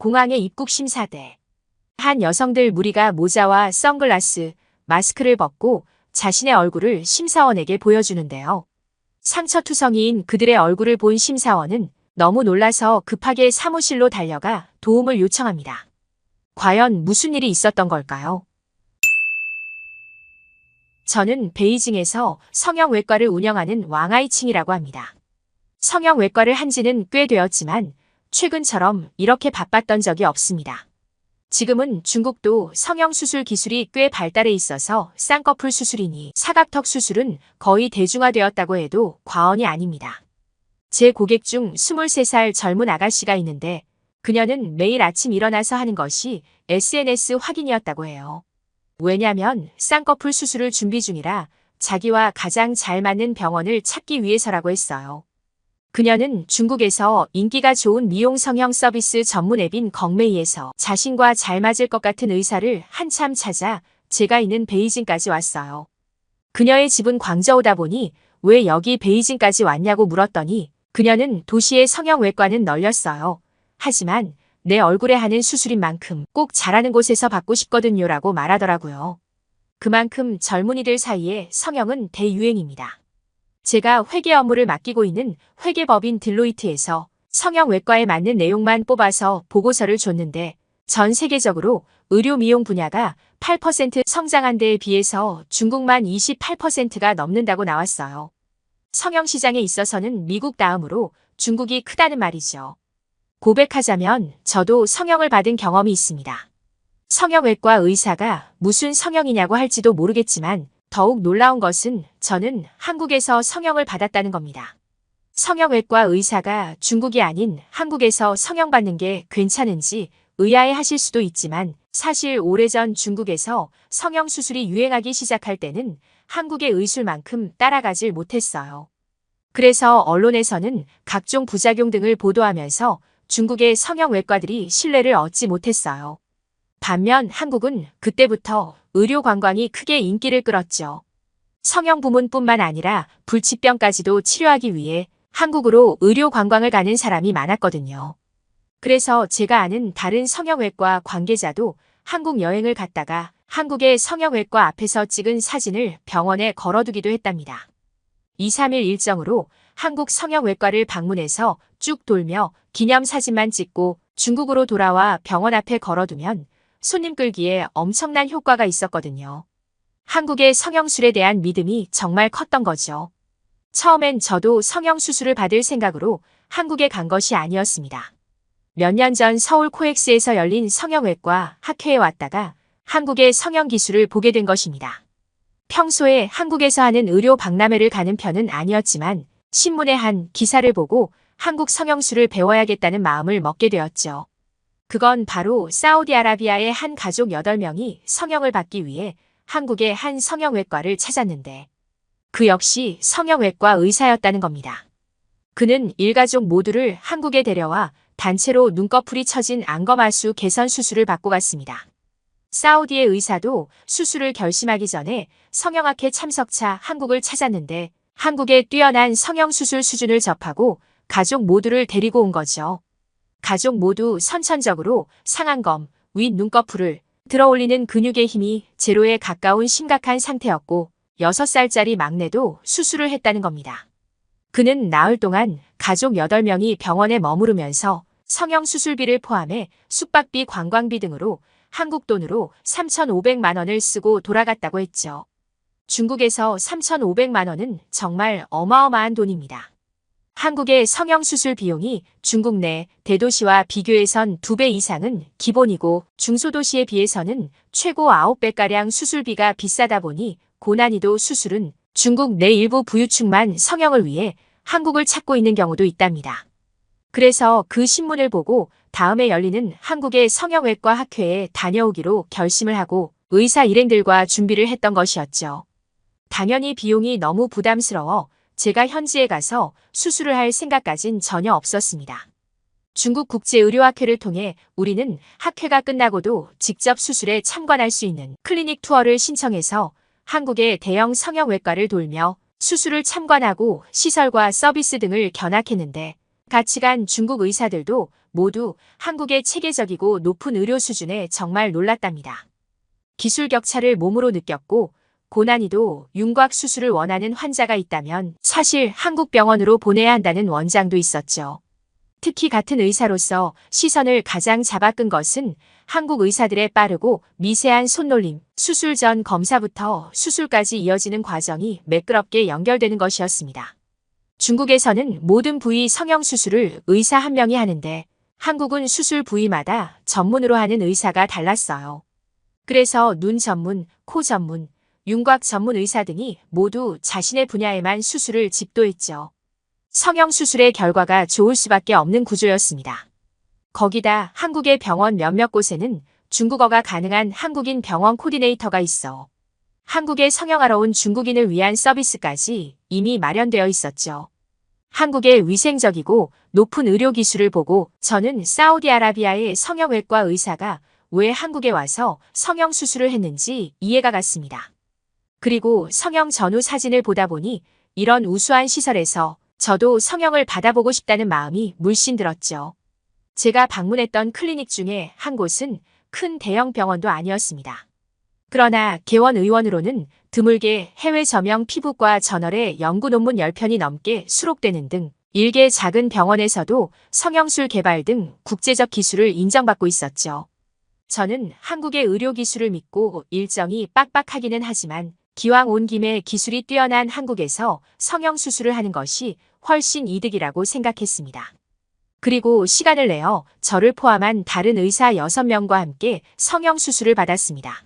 공항의 입국 심사대. 한 여성들 무리가 모자와 선글라스, 마스크를 벗고 자신의 얼굴을 심사원에게 보여주는데요. 상처투성이인 그들의 얼굴을 본 심사원은 너무 놀라서 급하게 사무실로 달려가 도움을 요청합니다. 과연 무슨 일이 있었던 걸까요? 저는 베이징에서 성형외과를 운영하는 왕아이칭이라고 합니다. 성형외과를 한 지는 꽤 되었지만 최근처럼 이렇게 바빴던 적이 없습니다. 지금은 중국도 성형수술 기술이 꽤 발달해 있어서 쌍꺼풀 수술이니 사각턱 수술은 거의 대중화되었다고 해도 과언이 아닙니다. 제 고객 중 23살 젊은 아가씨가 있는데 그녀는 매일 아침 일어나서 하는 것이 SNS 확인이었다고 해요. 왜냐면 쌍꺼풀 수술을 준비 중이라 자기와 가장 잘 맞는 병원을 찾기 위해서라고 했어요. 그녀는 중국에서 인기가 좋은 미용 성형 서비스 전문 앱인 걱메이에서 자신과 잘 맞을 것 같은 의사를 한참 찾아 제가 있는 베이징까지 왔어요. 그녀의 집은 광저우다 보니 왜 여기 베이징까지 왔냐고 물었더니 그녀는 도시의 성형외과는 널렸어요. 하지만 내 얼굴에 하는 수술인 만큼 꼭 잘하는 곳에서 받고 싶거든요라고 말하더라고요. 그만큼 젊은이들 사이에 성형은 대유행입니다. 제가 회계 업무를 맡기고 있는 회계법인 딜로이트에서 성형외과에 맞는 내용만 뽑아서 보고서를 줬는데 전 세계적으로 의료 미용 분야가 8% 성장한 데에 비해서 중국만 28%가 넘는다고 나왔어요. 성형시장에 있어서는 미국 다음으로 중국이 크다는 말이죠. 고백하자면 저도 성형을 받은 경험이 있습니다. 성형외과 의사가 무슨 성형이냐고 할지도 모르겠지만 더욱 놀라운 것은 저는 한국에서 성형을 받았다는 겁니다. 성형외과 의사가 중국이 아닌 한국에서 성형받는 게 괜찮은지 의아해 하실 수도 있지만 사실 오래전 중국에서 성형수술이 유행하기 시작할 때는 한국의 의술만큼 따라가질 못했어요. 그래서 언론에서는 각종 부작용 등을 보도하면서 중국의 성형외과들이 신뢰를 얻지 못했어요. 반면 한국은 그때부터 의료 관광이 크게 인기를 끌었죠. 성형 부문뿐만 아니라 불치병까지도 치료하기 위해 한국으로 의료 관광을 가는 사람이 많았거든요. 그래서 제가 아는 다른 성형외과 관계자도 한국 여행을 갔다가 한국의 성형외과 앞에서 찍은 사진을 병원에 걸어두기도 했답니다. 2, 3일 일정으로 한국 성형외과를 방문해서 쭉 돌며 기념사진만 찍고 중국으로 돌아와 병원 앞에 걸어두면 손님 끌기에 엄청난 효과가 있었거든요. 한국의 성형술에 대한 믿음이 정말 컸던 거죠. 처음엔 저도 성형수술을 받을 생각으로 한국에 간 것이 아니었습니다. 몇 년 전 서울 코엑스에서 열린 성형외과 학회에 왔다가 한국의 성형기술을 보게 된 것입니다. 평소에 한국에서 하는 의료 박람회를 가는 편은 아니었지만 신문의 한 기사를 보고 한국 성형술을 배워야겠다는 마음을 먹게 되었죠. 그건 바로 사우디아라비아의 한 가족 8명이 성형을 받기 위해 한국의 한 성형외과를 찾았는데 그 역시 성형외과 의사였다는 겁니다. 그는 일가족 모두를 한국에 데려와 단체로 눈꺼풀이 처진 안검하수 개선 수술을 받고 갔습니다. 사우디의 의사도 수술을 결심하기 전에 성형학회 참석차 한국을 찾았는데 한국의 뛰어난 성형수술 수준을 접하고 가족 모두를 데리고 온 거죠. 가족 모두 선천적으로 상안검, 윗 눈꺼풀을 들어올리는 근육의 힘이 제로에 가까운 심각한 상태였고 6살짜리 막내도 수술을 했다는 겁니다. 그는 나흘 동안 가족 8명이 병원에 머무르면서 성형수술비를 포함해 숙박비, 관광비 등으로 한국 돈으로 3,500만 원을 쓰고 돌아갔다고 했죠. 중국에서 3,500만 원은 정말 어마어마한 돈입니다. 한국의 성형수술 비용이 중국 내 대도시와 비교해선 2배 이상은 기본이고 중소도시에 비해서는 최고 9배가량 수술비가 비싸다 보니 고난이도 수술은 중국 내 일부 부유층만 성형을 위해 한국을 찾고 있는 경우도 있답니다. 그래서 그 신문을 보고 다음에 열리는 한국의 성형외과 학회에 다녀오기로 결심을 하고 의사 일행들과 준비를 했던 것이었죠. 당연히 비용이 너무 부담스러워 제가 현지에 가서 수술을 할 생각까진 전혀 없었습니다. 중국 국제의료학회를 통해 우리는 학회가 끝나고도 직접 수술에 참관할 수 있는 클리닉 투어를 신청해서 한국의 대형 성형외과를 돌며 수술을 참관하고 시설과 서비스 등을 견학했는데 같이 간 중국 의사들도 모두 한국의 체계적이고 높은 의료 수준에 정말 놀랐답니다. 기술 격차를 몸으로 느꼈고 고난이도 윤곽 수술을 원하는 환자가 있다면 사실 한국 병원으로 보내야 한다는 원장도 있었죠. 특히 같은 의사로서 시선을 가장 잡아끈 것은 한국 의사들의 빠르고 미세한 손놀림, 수술 전 검사부터 수술까지 이어지는 과정이 매끄럽게 연결되는 것이었습니다. 중국에서는 모든 부위 성형 수술을 의사 한 명이 하는데 한국은 수술 부위마다 전문으로 하는 의사가 달랐어요. 그래서 눈 전문, 코 전문, 윤곽 전문 의사 등이 모두 자신의 분야에만 수술을 집도했죠. 성형 수술의 결과가 좋을 수밖에 없는 구조였습니다. 거기다 한국의 병원 몇몇 곳에는 중국어가 가능한 한국인 병원 코디네이터가 있어 한국에 성형하러 온 중국인을 위한 서비스까지 이미 마련되어 있었죠. 한국의 위생적이고 높은 의료 기술을 보고 저는 사우디아라비아의 성형외과 의사가 왜 한국에 와서 성형 수술을 했는지 이해가 갔습니다. 그리고 성형 전후 사진을 보다 보니 이런 우수한 시설에서 저도 성형을 받아보고 싶다는 마음이 물씬 들었죠. 제가 방문했던 클리닉 중에 한 곳은 큰 대형 병원도 아니었습니다. 그러나 개원 의원으로는 드물게 해외 저명 피부과 저널에 연구 논문 10편이 넘게 수록되는 등 일개 작은 병원에서도 성형술 개발 등 국제적 기술을 인정받고 있었죠. 저는 한국의 의료 기술을 믿고 일정이 빡빡하기는 하지만 기왕 온 김에 기술이 뛰어난 한국에서 성형수술을 하는 것이 훨씬 이득이라고 생각했습니다. 그리고 시간을 내어 저를 포함한 다른 의사 6명과 함께 성형수술을 받았습니다.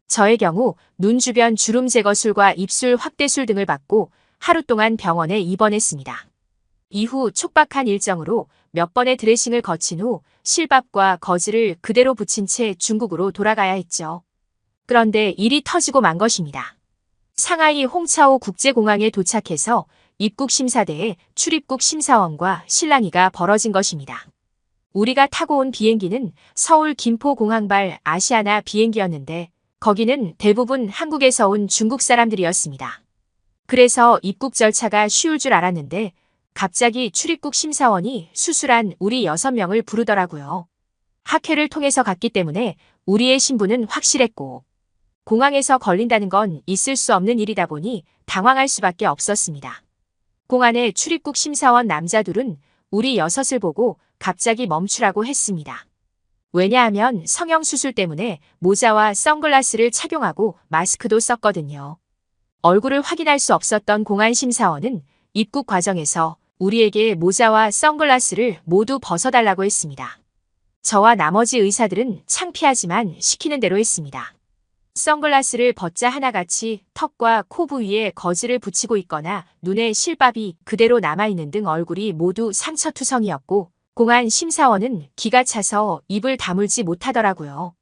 저의 경우 눈 주변 주름 제거술과 입술 확대술 등을 받고 하루 동안 병원에 입원했습니다. 이후 촉박한 일정으로 몇 번의 드레싱을 거친 후 실밥과 거즈를 그대로 붙인 채 중국으로 돌아가야 했죠. 그런데 일이 터지고 만 것입니다. 상하이 홍차오 국제공항에 도착해서 입국 심사대에 출입국 심사원과 실랑이가 벌어진 것입니다. 우리가 타고 온 비행기는 서울 김포공항발 아시아나 비행기였는데 거기는 대부분 한국에서 온 중국 사람들이었습니다. 그래서 입국 절차가 쉬울 줄 알았는데 갑자기 출입국 심사원이 수술한 우리 6명을 부르더라고요. 학회를 통해서 갔기 때문에 우리의 신분은 확실했고 공항에서 걸린다는 건 있을 수 없는 일이다 보니 당황할 수밖에 없었습니다. 공안의 출입국 심사원 남자 둘은 우리 6을 보고 갑자기 멈추라고 했습니다. 왜냐하면 성형수술 때문에 모자와 선글라스를 착용하고 마스크도 썼거든요. 얼굴을 확인할 수 없었던 공안 심사원은 입국 과정에서 우리에게 모자와 선글라스를 모두 벗어달라고 했습니다. 저와 나머지 의사들은 창피하지만 시키는 대로 했습니다. 선글라스를 벗자 하나같이 턱과 코 부위에 거즈를 붙이고 있거나 눈에 실밥이 그대로 남아있는 등 얼굴이 모두 상처투성이었고 공안 심사원은 기가 차서 입을 다물지 못하더라고요.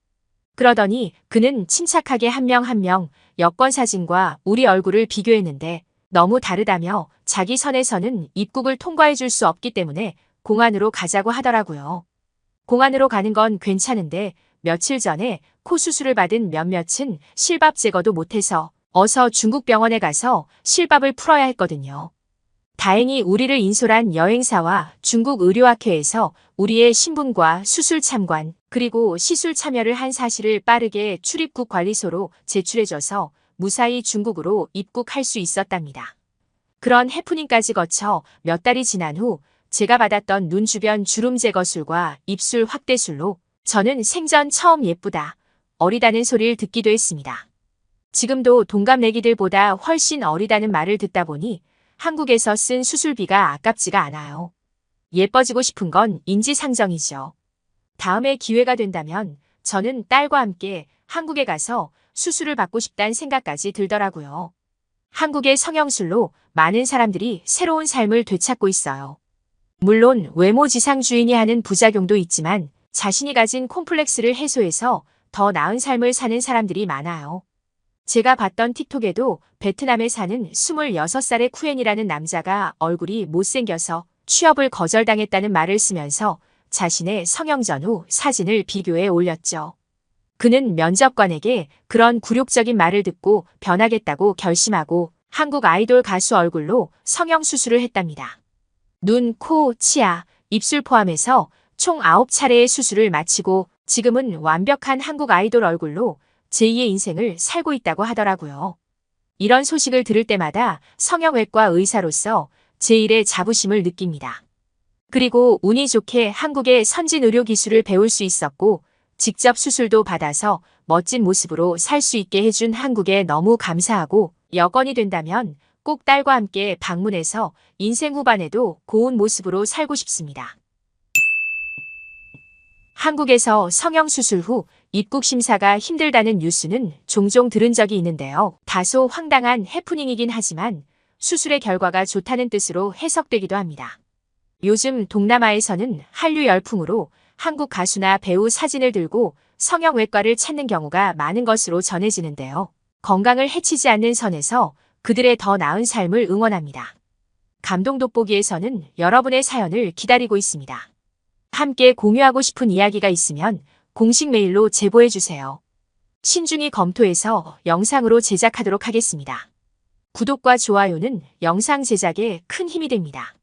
그러더니 그는 침착하게 한 명 한 명 여권 사진과 우리 얼굴을 비교했는데 너무 다르다며 자기 선에서는 입국을 통과해 줄 수 없기 때문에 공안으로 가자고 하더라고요. 공안으로 가는 건 괜찮은데 며칠 전에 코 수술을 받은 몇몇은 실밥 제거도 못해서 어서 중국 병원에 가서 실밥을 풀어야 했거든요. 다행히 우리를 인솔한 여행사와 중국 의료학회에서 우리의 신분과 수술 참관 그리고 시술 참여를 한 사실을 빠르게 출입국 관리소로 제출해줘서 무사히 중국으로 입국할 수 있었답니다. 그런 해프닝까지 거쳐 몇 달이 지난 후 제가 받았던 눈 주변 주름 제거술과 입술 확대술로 저는 생전 처음 예쁘다, 어리다는 소리를 듣기도 했습니다. 지금도 동갑내기들보다 훨씬 어리다는 말을 듣다 보니 한국에서 쓴 수술비가 아깝지가 않아요. 예뻐지고 싶은 건 인지상정이죠. 다음에 기회가 된다면 저는 딸과 함께 한국에 가서 수술을 받고 싶다는 생각까지 들더라고요. 한국의 성형술로 많은 사람들이 새로운 삶을 되찾고 있어요. 물론 외모 지상주의니 하는 부작용도 있지만 자신이 가진 콤플렉스를 해소해서 더 나은 삶을 사는 사람들이 많아요. 제가 봤던 틱톡에도 베트남에 사는 26살의 쿠엔이라는 남자가 얼굴이 못생겨서 취업을 거절당했다는 말을 쓰면서 자신의 성형 전후 사진을 비교해 올렸죠. 그는 면접관에게 그런 굴욕적인 말을 듣고 변하겠다고 결심하고 한국 아이돌 가수 얼굴로 성형 수술을 했답니다. 눈, 코, 치아, 입술 포함해서 총 9차례의 수술을 마치고 지금은 완벽한 한국 아이돌 얼굴로 제2의 인생을 살고 있다고 하더라고요. 이런 소식을 들을 때마다 성형외과 의사로서 제1의 자부심을 느낍니다. 그리고 운이 좋게 한국의 선진 의료 기술을 배울 수 있었고 직접 수술도 받아서 멋진 모습으로 살 수 있게 해준 한국에 너무 감사하고 여건이 된다면 꼭 딸과 함께 방문해서 인생 후반에도 고운 모습으로 살고 싶습니다. 한국에서 성형수술 후 입국 심사가 힘들다는 뉴스는 종종 들은 적이 있는데요. 다소 황당한 해프닝이긴 하지만 수술의 결과가 좋다는 뜻으로 해석되기도 합니다. 요즘 동남아에서는 한류 열풍으로 한국 가수나 배우 사진을 들고 성형외과를 찾는 경우가 많은 것으로 전해지는데요. 건강을 해치지 않는 선에서 그들의 더 나은 삶을 응원합니다. 감동 돋보기에서는 여러분의 사연을 기다리고 있습니다. 함께 공유하고 싶은 이야기가 있으면 공식 메일로 제보해주세요. 신중히 검토해서 영상으로 제작하도록 하겠습니다. 구독과 좋아요는 영상 제작에 큰 힘이 됩니다.